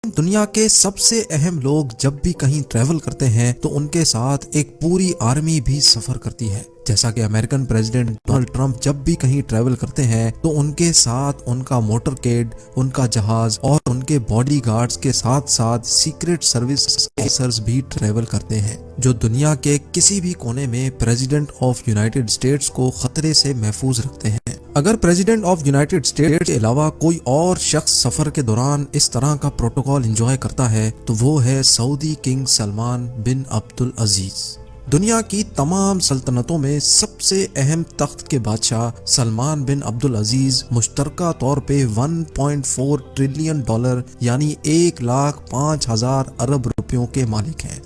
دنیا کے سب سے اہم لوگ جب بھی کہیں ٹریول کرتے ہیں تو ان کے ساتھ ایک پوری آرمی بھی سفر کرتی ہے. جیسا کہ امریکن پریزیڈنٹ ڈونلڈ ٹرمپ جب بھی کہیں ٹریول کرتے ہیں تو ان کے ساتھ ان کا موٹر کیڈ، ان کا جہاز اور ان کے باڈی گارڈز کے ساتھ ساتھ سیکرٹ سروس آفیسرز بھی ٹریول کرتے ہیں، جو دنیا کے کسی بھی کونے میں پریزیڈنٹ آف یونائیٹڈ اسٹیٹس کو خطرے سے محفوظ رکھتے ہیں. اگر پریزیڈنٹ آف یونائیٹڈ اسٹیٹس کے علاوہ کوئی اور شخص سفر کے دوران اس طرح کا پروٹوکول انجوائے کرتا ہے تو وہ ہے سعودی کنگ سلمان بن عبد العزیز. دنیا کی تمام سلطنتوں میں سب سے اہم تخت کے بادشاہ سلمان بن عبد العزیز مشترکہ طور پہ 1.4 ٹریلین ڈالر یعنی 1,05,000 ارب روپیوں کے مالک ہیں.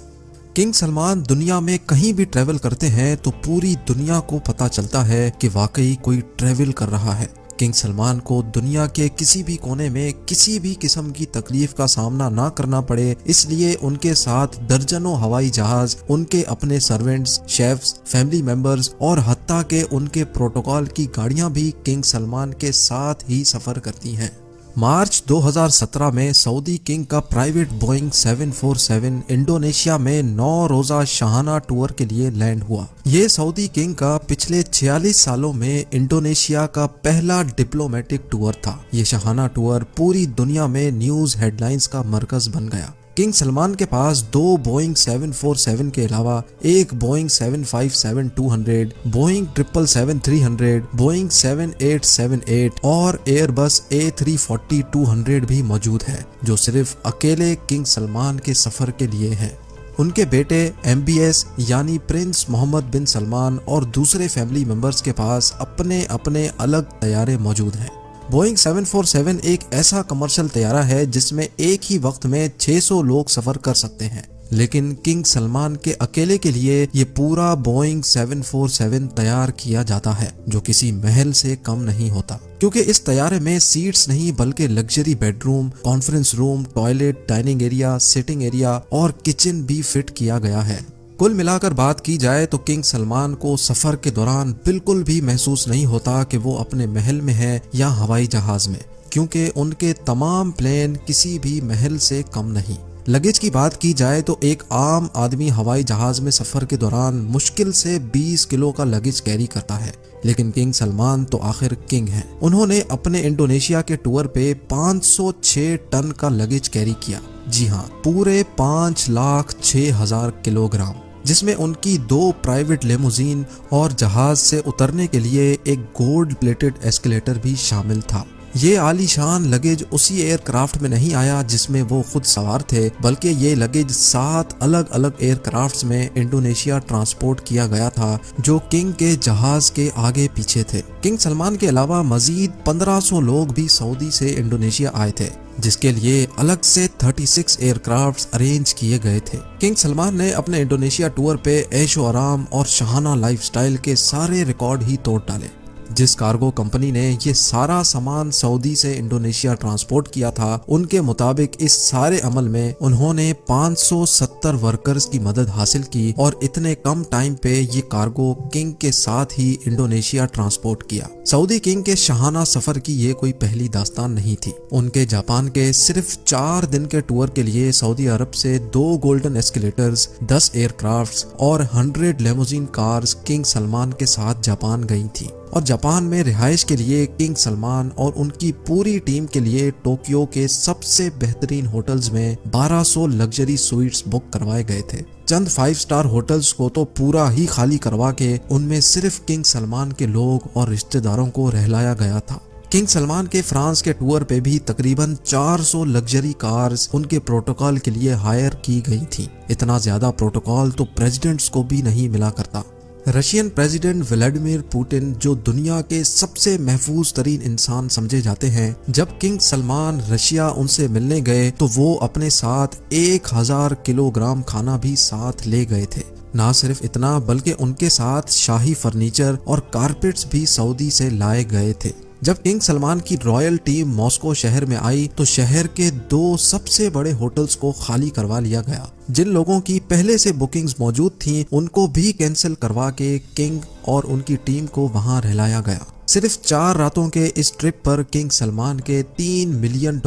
کنگ سلمان دنیا میں کہیں بھی ٹریول کرتے ہیں تو پوری دنیا کو پتہ چلتا ہے کہ واقعی کوئی ٹریول کر رہا ہے. کنگ سلمان کو دنیا کے کسی بھی کونے میں کسی بھی قسم کی تکلیف کا سامنا نہ کرنا پڑے، اس لیے ان کے ساتھ درجنوں ہوائی جہاز، ان کے اپنے سرونٹس، شیفز، فیملی ممبرز اور حتیٰ کہ ان کے پروٹوکول کی گاڑیاں بھی کنگ سلمان کے ساتھ ہی سفر کرتی ہیں. مارچ 2017 میں سعودی کنگ کا پرائیویٹ بوئنگ 747 انڈونیشیا میں 9 روزہ شاہانہ ٹور کے لیے لینڈ ہوا. یہ سعودی کنگ کا پچھلے 46 سالوں میں انڈونیشیا کا پہلا ڈپلومیٹک ٹور تھا. یہ شاہانہ ٹور پوری دنیا میں نیوز ہیڈ لائنز کا مرکز بن گیا. کنگ سلمان کے پاس 2 بوئنگ 747 کے علاوہ ایک بوئنگ 757-200، بوئنگ 777-300، بوئنگ 7878 اور ایئر بس A340-200 بھی موجود ہے، جو صرف اکیلے کنگ سلمان کے سفر کے لیے ہیں. ان کے بیٹے MBS یعنی پرنس محمد بن سلمان اور دوسرے فیملی ممبرز کے پاس اپنے اپنے الگ طیارے موجود ہیں. بوئنگ 747 ایک ایسا کمرشل طیارہ ہے جس میں ایک ہی وقت میں 600 لوگ سفر کر سکتے ہیں، لیکن کنگ سلمان کے اکیلے کے لیے یہ پورا بوئنگ 747 تیار کیا جاتا ہے، جو کسی محل سے کم نہیں ہوتا، کیونکہ اس طیارے میں سیٹس نہیں بلکہ luxury bedroom, conference room, toilet, dining area, sitting area اور کچن بھی فٹ کیا گیا ہے. کل ملا کر بات کی جائے تو کنگ سلمان کو سفر کے دوران بالکل بھی محسوس نہیں ہوتا کہ وہ اپنے محل میں ہے یا ہوائی جہاز میں، کیونکہ ان کے تمام پلین کسی بھی محل سے کم نہیں. لگیج کی بات کی جائے تو ایک عام آدمی ہوائی جہاز میں سفر کے دوران مشکل سے 20 کلو کا لگیج کیری کرتا ہے، لیکن کنگ سلمان تو آخر کنگ ہیں. انہوں نے اپنے انڈونیشیا کے ٹور پہ 506 ٹن کا لگیج کیری کیا. جی ہاں، پورے 5,06,000 کلو گرام، جس میں ان کی 2 پرائیویٹ لیموزین اور جہاز سے اترنے کے لیے ایک گولڈ پلیٹڈ ایسکیلیٹر بھی شامل تھا. یہ عالی شان لگیج اسی ایئر کرافٹ میں نہیں آیا جس میں وہ خود سوار تھے، بلکہ یہ لگیج 7 الگ الگ ایئر کرافٹس میں انڈونیشیا ٹرانسپورٹ کیا گیا تھا، جو کنگ کے جہاز کے آگے پیچھے تھے. کنگ سلمان کے علاوہ مزید 1500 لوگ بھی سعودی سے انڈونیشیا آئے تھے، جس کے لیے الگ سے 36 ایئر کرافٹس ارینج کیے گئے تھے. کنگ سلمان نے اپنے انڈونیشیا ٹور پہ عیش و آرام اور شاہانہ لائف سٹائل کے سارے ریکارڈ ہی توڑ ڈالے. جس کارگو کمپنی نے یہ سارا سامان سعودی سے انڈونیشیا ٹرانسپورٹ کیا تھا، ان کے مطابق اس سارے عمل میں انہوں نے 570 ورکرز کی مدد حاصل کی اور اتنے کم ٹائم پہ یہ کارگو کنگ کے ساتھ ہی انڈونیشیا ٹرانسپورٹ کیا. سعودی کنگ کے شاہانہ سفر کی یہ کوئی پہلی داستان نہیں تھی. ان کے جاپان کے صرف 4 دن کے ٹور کے لیے سعودی عرب سے 2 گولڈن ایسکیلیٹرز، 10 ایئر کرافٹس اور 100 لیموزین کارز کنگ سلمان کے ساتھ جاپان گئی تھی، اور جاپان میں رہائش کے لیے کنگ سلمان اور ان کی پوری ٹیم کے لیے ٹوکیو کے سب سے بہترین ہوٹلز میں 1200 لگژری سوئٹس بک کروائے گئے تھے. چند 5 سٹار ہوٹلز کو تو پورا ہی خالی کروا کے ان میں صرف کنگ سلمان کے لوگ اور رشتہ داروں کو رہلایا گیا تھا. کنگ سلمان کے فرانس کے ٹور پہ بھی تقریباً 400 لگژری کارز ان کے پروٹوکول کے لیے ہائر کی گئی تھیں. اتنا زیادہ پروٹوکول تو پریزیڈنٹس کو بھی نہیں ملا کرتا. رشین پریزیڈنٹ ولادیمیر پوٹن، جو دنیا کے سب سے محفوظ ترین انسان سمجھے جاتے ہیں، جب کنگ سلمان رشیا ان سے ملنے گئے تو وہ اپنے ساتھ 1000 کلو گرام کھانا بھی ساتھ لے گئے تھے. نہ صرف اتنا بلکہ ان کے ساتھ شاہی فرنیچر اور کارپیٹس بھی سعودی سے لائے گئے تھے. جب کنگ سلمان کی رائل ٹیم ماسکو شہر میں آئی تو شہر کے 2 سب سے بڑے ہوٹلز کو خالی کروا لیا گیا. جن لوگوں کی پہلے سے بکنگز موجود تھیں ان کو بھی کینسل کروا کے کنگ اور ان کی ٹیم کو وہاں رہلایا گیا. صرف 4 راتوں کے اس ٹرپ پر کنگ سلمان کے $3 ملین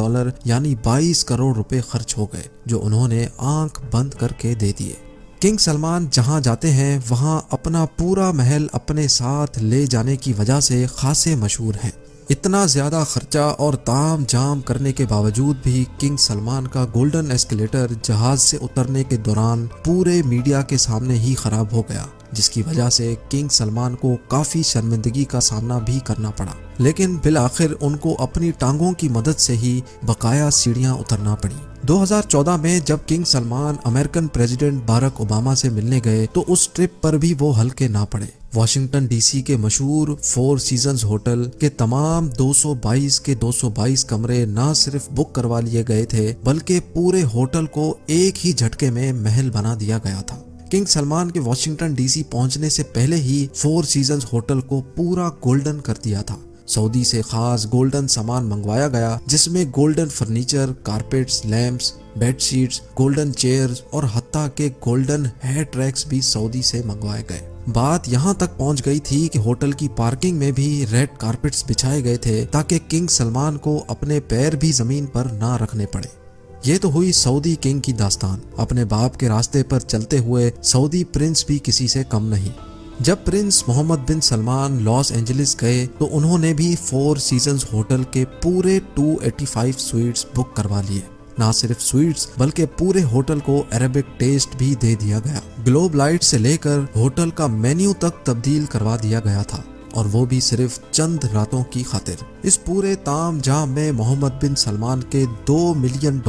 یعنی 22 کروڑ روپے خرچ ہو گئے، جو انہوں نے آنکھ بند کر کے دے دیے۔ کنگ سلمان جہاں جاتے ہیں وہاں اپنا پورا محل اپنے ساتھ لے جانے کی وجہ سے خاصے مشہور ہیں۔ اتنا زیادہ خرچہ اور تام جام کرنے کے باوجود بھی کنگ سلمان کا گولڈن ایسکیلیٹر جہاز سے اترنے کے دوران پورے میڈیا کے سامنے ہی خراب ہو گیا، جس کی وجہ سے کنگ سلمان کو کافی شرمندگی کا سامنا بھی کرنا پڑا، لیکن بالآخر ان کو اپنی ٹانگوں کی مدد سے ہی بقایا سیڑھیاں اترنا پڑی۔ 2014 میں جب king Salman American president Barack Obama سے ملنے گئے تو اس ٹرپ پر بھی وہ ہلکے نہ پڑے۔ واشنگٹن ڈی سی کے مشہور 4 سیزنز ہوٹل کے تمام 222 کمرے نہ صرف بک کروا لیے گئے تھے بلکہ پورے ہوٹل کو ایک ہی جھٹکے میں محل بنا دیا گیا تھا۔ کنگ سلمان کے واشنگٹن ڈی سی پہنچنے سے پہلے ہی 4 سیزنز ہوٹل کو پورا گولڈن کر دیا تھا۔ سعودی سے خاص گولڈن سامان منگوایا گیا، جس میں golden furniture, carpets, lamps, bed sheets, golden chairs اور حتیٰ کہ گولڈن ہیڈ ریکس بھی سعودی سے منگوائے گئے۔ بات یہاں تک پہنچ گئی تھی کہ ہوٹل کی پارکنگ میں بھی ریڈ کارپیٹس بچھائے گئے تھے تاکہ کنگ سلمان کو اپنے پیر بھی زمین پر نہ رکھنے پڑے۔ یہ تو ہوئی سعودی کنگ کی داستان۔ اپنے باپ کے راستے پر چلتے ہوئے سعودی پرنس بھی کسی سے کم نہیں۔ جب پرنس محمد بن سلمان لاس اینجلس گئے تو انہوں نے بھی 4 سیزنز ہوٹل کے پورے 285 سویٹس بک کروا لیے۔ نہ صرف سویٹس بلکہ پورے ہوٹل کو عربک ٹیسٹ بھی دے دیا گیا۔ گلوب لائٹ سے لے کر ہوٹل کا مینیو تک تبدیل کروا دیا گیا تھا، اور وہ بھی صرف چند راتوں کی خاطر۔ اس پورے تام جام میں محمد بن سلمان کے $2 ملین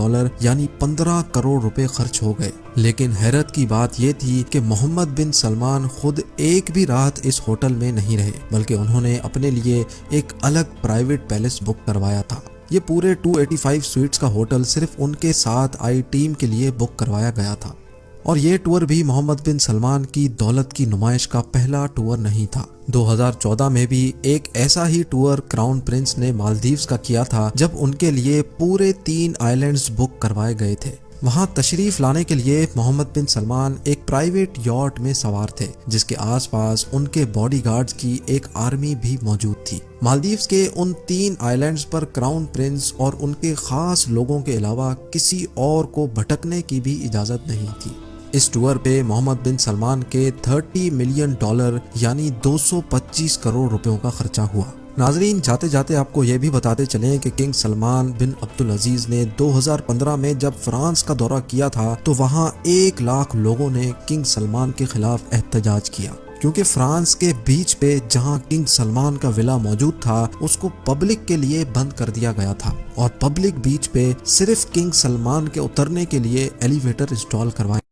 یعنی 15 کروڑ روپے خرچ ہو گئے۔ لیکن حیرت کی بات یہ تھی کہ محمد بن سلمان خود ایک بھی رات اس ہوٹل میں نہیں رہے، بلکہ انہوں نے اپنے لیے ایک الگ پرائیویٹ پیلس بک کروایا تھا۔ یہ پورے 285 سویٹس کا ہوٹل صرف ان کے ساتھ آئی ٹیم کے لیے بک کروایا گیا تھا، اور یہ ٹور بھی محمد بن سلمان کی دولت کی نمائش کا پہلا ٹور نہیں تھا۔ 2014 میں بھی ایک ایسا ہی ٹور کراؤن پرنس نے مالدیوز کا کیا تھا، جب ان کے لیے پورے 3 آئیلینڈز بک کروائے گئے تھے۔ وہاں تشریف لانے کے لیے محمد بن سلمان ایک پرائیویٹ یاٹ میں سوار تھے، جس کے آس پاس ان کے باڈی گارڈز کی ایک آرمی بھی موجود تھی۔ مالدیوز کے ان 3 آئیلینڈز پر کراؤن پرنس اور ان کے خاص لوگوں کے علاوہ کسی اور کو بھٹکنے کی بھی اجازت نہیں تھی۔ اس ٹور پہ محمد بن سلمان کے $30 ملین یعنی 225 کروڑ روپیوں کا خرچہ ہوا۔ ناظرین، جاتے جاتے آپ کو یہ بھی بتاتے چلیں کہ کنگ سلمان بن عبدالعزیز نے 2015 میں جب فرانس کا دورہ کیا تھا تو وہاں 1 لاکھ لوگوں نے کنگ سلمان کے خلاف احتجاج کیا، کیونکہ فرانس کے بیچ پہ جہاں کنگ سلمان کا ولا موجود تھا اس کو پبلک کے لیے بند کر دیا گیا تھا، اور پبلک بیچ پہ صرف کنگ سلمان کے اترنے کے لیے ایلیویٹر انسٹال کروائے